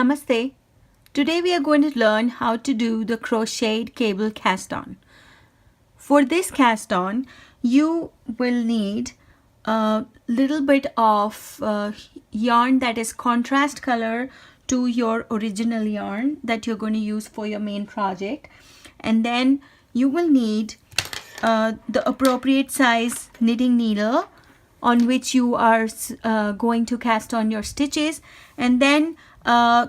Namaste. Today we are going to learn how to do the crocheted cable cast on. For this cast on, you will need a little bit of yarn that is contrast color to your original yarn that you're going to use for your main project. And then you will need the appropriate size knitting needle on which you are going to cast on your stitches, and then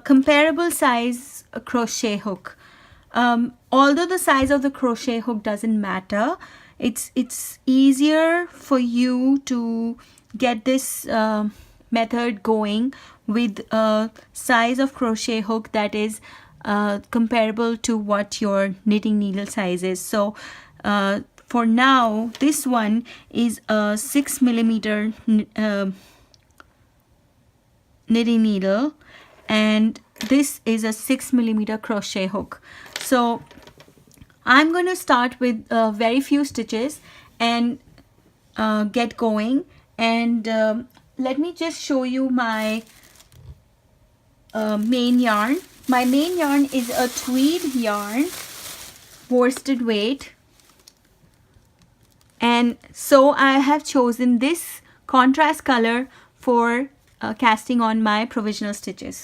comparable size crochet hook. Although the size of the crochet hook doesn't matter, it's easier for you to get this method going with a size of crochet hook that is comparable to what your knitting needle size is. So for now, this one is a 6mm knitting needle, and this is a 6mm crochet hook. So I'm going to start with very few stitches and get going. And let me just show you my main yarn. My main yarn is a tweed yarn, worsted weight. And so I have chosen this contrast color for casting on my provisional stitches.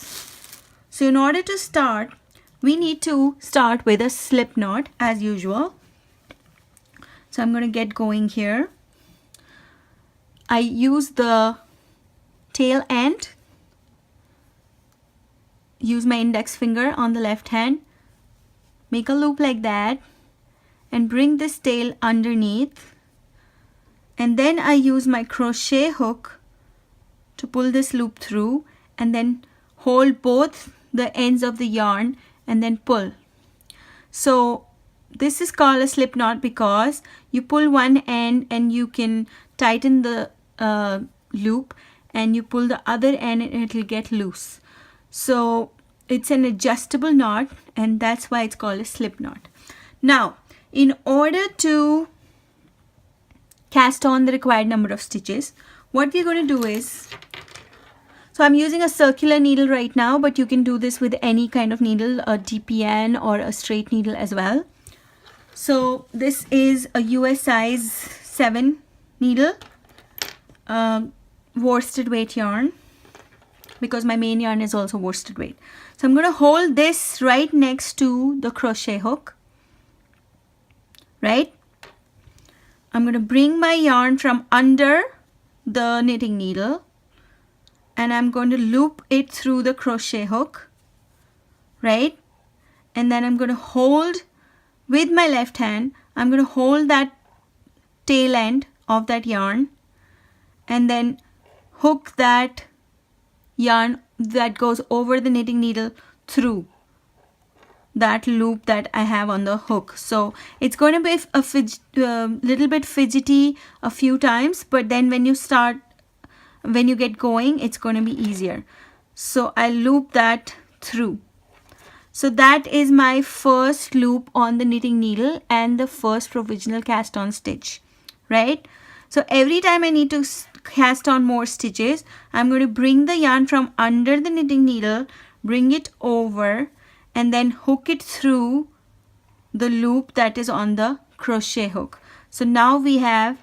So in order to start, we need to start with a slip knot as usual. So I'm going to get going here. I use the tail end, use my index finger on the left hand, make a loop like that, and bring this tail underneath. And then I use my crochet hook to pull this loop through, and then hold both the ends of the yarn and then pull. So this is called a slip knot because you pull one end and you can tighten the loop, and you pull the other end and it will get loose. So it's an adjustable knot, and that's why it's called a slip knot. Now, in order to cast on the required number of stitches, what we're going to do is, so I'm using a circular needle right now, but you can do this with any kind of needle, a DPN or a straight needle as well. So this is a US size 7 needle, worsted weight yarn, because my main yarn is also worsted weight. So I'm going to hold this right next to the crochet hook, right? I'm going to bring my yarn from under the knitting needle, and I'm going to loop it through the crochet hook, right? And then I'm going to hold with my left hand, I'm going to hold that tail end of that yarn and then hook that yarn that goes over the knitting needle through that loop that I have on the hook. So it's going to be a little bit fidgety a few times, but then when you get going, it's going to be easier. So I loop that through. So that is my first loop on the knitting needle and the first provisional cast on stitch, right? So every time I need to cast on more stitches, I'm going to bring the yarn from under the knitting needle, bring it over, and then hook it through the loop that is on the crochet hook. So now we have,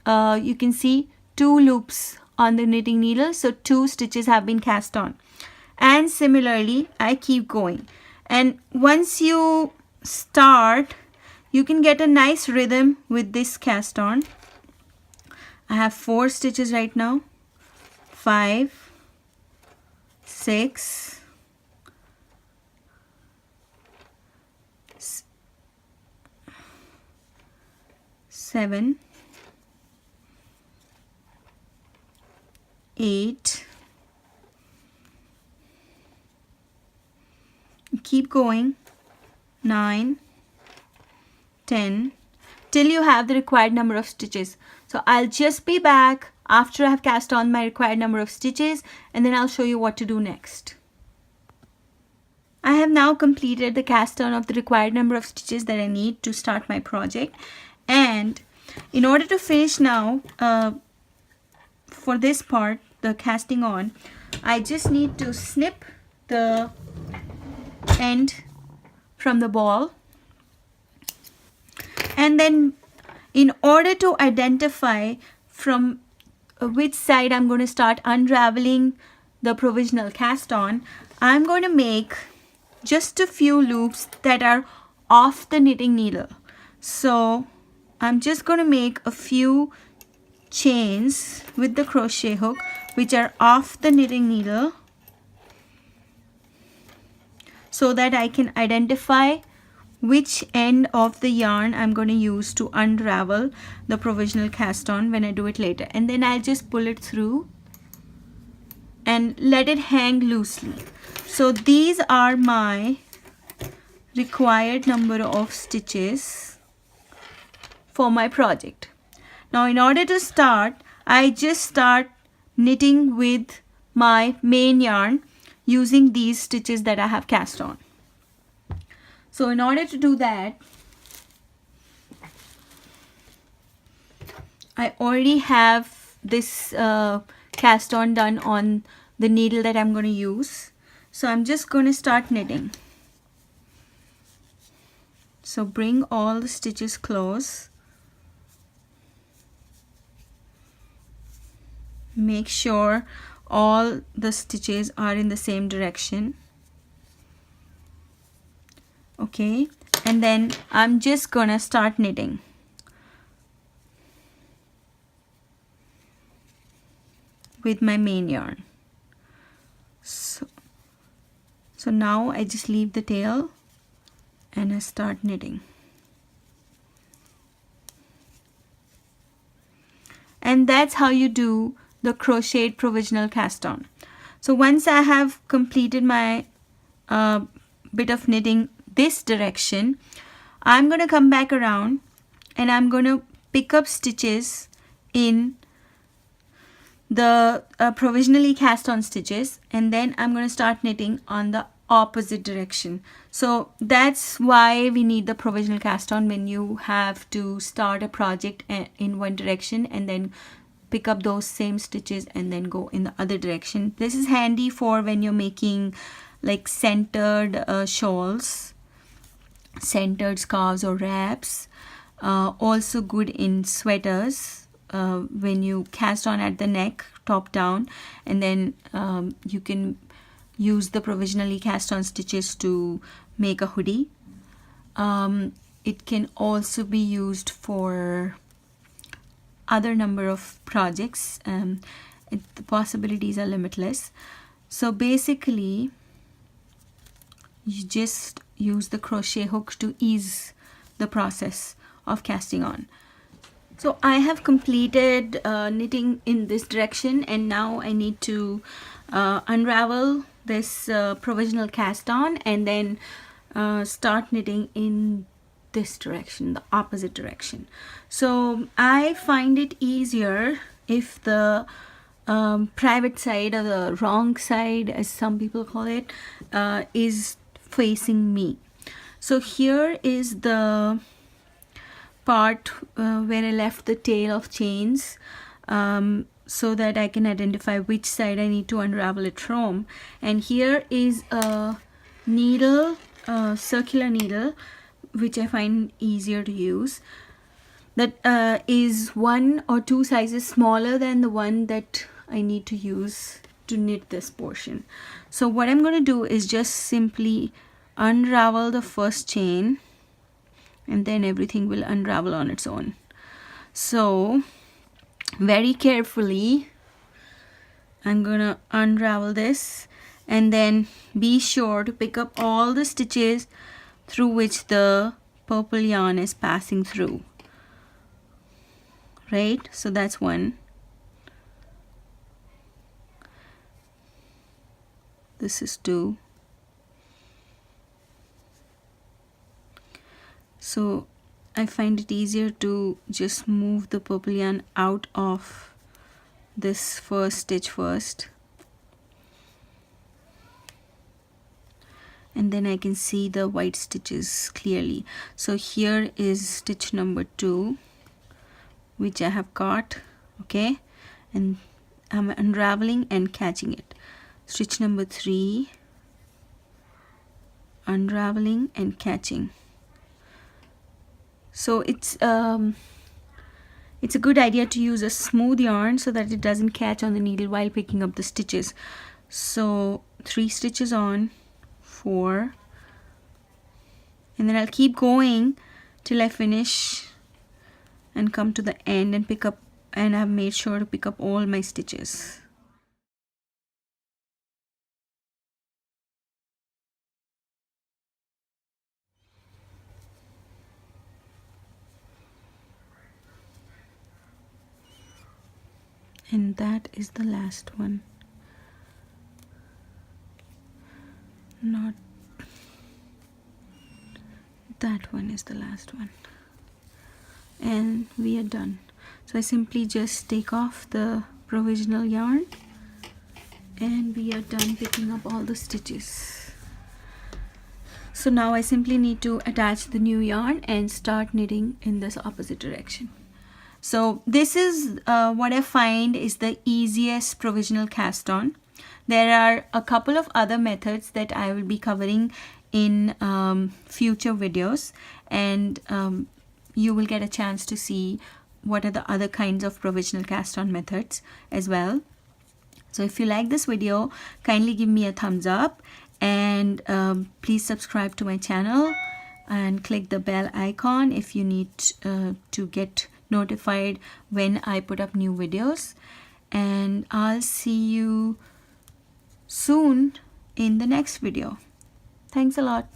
you can see 2 loops on the knitting needle, so 2 stitches have been cast on. And similarly, I keep going. And once you start, you can get a nice rhythm with this cast on. I have 4 stitches right now, 5, 6, 7, 8, keep going, 9, 10, till you have the required number of stitches. So I'll just be back after I have cast on my required number of stitches, and then I'll show you what to do next. I have now completed the cast on of the required number of stitches that I need to start my project. And in order to finish now, for this part, the casting on, I just need to snip the end from the ball, and then in order to identify from which side I'm going to start unraveling the provisional cast on, I'm going to make just a few loops that are off the knitting needle. So I'm just going to make a few chains with the crochet hook which are off the knitting needle, so that I can identify which end of the yarn I'm going to use to unravel the provisional cast on when I do it later. And then I'll just pull it through and let it hang loosely. So these are my required number of stitches for my project. Now in order to start, I just start knitting with my main yarn using these stitches that I have cast on. So in order to do that, I already have this cast on done on the needle that I'm going to use. So I'm just going to start knitting. So bring all the stitches close. Make sure all the stitches are in the same direction. Okay, and then I'm just gonna start knitting. With my main yarn. So now I just leave the tail and I start knitting. And that's how you do the crocheted provisional cast on. So once I have completed my bit of knitting this direction, I'm going to come back around and I'm going to pick up stitches in the provisionally cast on stitches, and then I'm going to start knitting on the opposite direction. So that's why we need the provisional cast on, when you have to start a project in one direction and then pick up those same stitches and then go in the other direction. This is handy for when you're making like centered shawls, centered scarves or wraps. Also good in sweaters, when you cast on at the neck top down, and then you can use the provisionally cast on stitches to make a hoodie. It can also be used for other number of projects. The possibilities are limitless. So basically you just use the crochet hook to ease the process of casting on. So I have completed knitting in this direction, and now I need to unravel this provisional cast on and then start knitting in this direction, the opposite direction. So I find it easier if the private side, or the wrong side as some people call it, is facing me. So here is the part where I left the tail of chains, so that I can identify which side I need to unravel it from. And here is a needle, circular needle, which I find easier to use, that is 1 or 2 sizes smaller than the one that I need to use to knit this portion. So what I'm going to do is just simply unravel the first chain, and then everything will unravel on its own. So very carefully I'm gonna unravel this, and then be sure to pick up all the stitches through which the purple yarn is passing through, right? So that's one. This is 2. So I find it easier to just move the purple yarn out of this first stitch first, and then I can see the white stitches clearly. So here is stitch number 2, which I have got, okay, and I'm unraveling and catching it. stitch number 3, unraveling and catching. So it's a good idea to use a smooth yarn so that it doesn't catch on the needle while picking up the stitches. So 3 stitches on, 4, and then I'll keep going till I finish and come to the end and pick up, and I've made sure to pick up all my stitches. And that is the last one. Not that one is the last one. And we are done. So I simply just take off the provisional yarn and we are done picking up all the stitches. So now I simply need to attach the new yarn and start knitting in this opposite direction. So this is what I find is the easiest provisional cast on. There are a couple of other methods that I will be covering in future videos, and you will get a chance to see what are the other kinds of provisional cast on methods as well. So if you like this video, kindly give me a thumbs up, and please subscribe to my channel and click the bell icon if you need to get notified when I put up new videos. And I'll see you soon in the next video. Thanks a lot.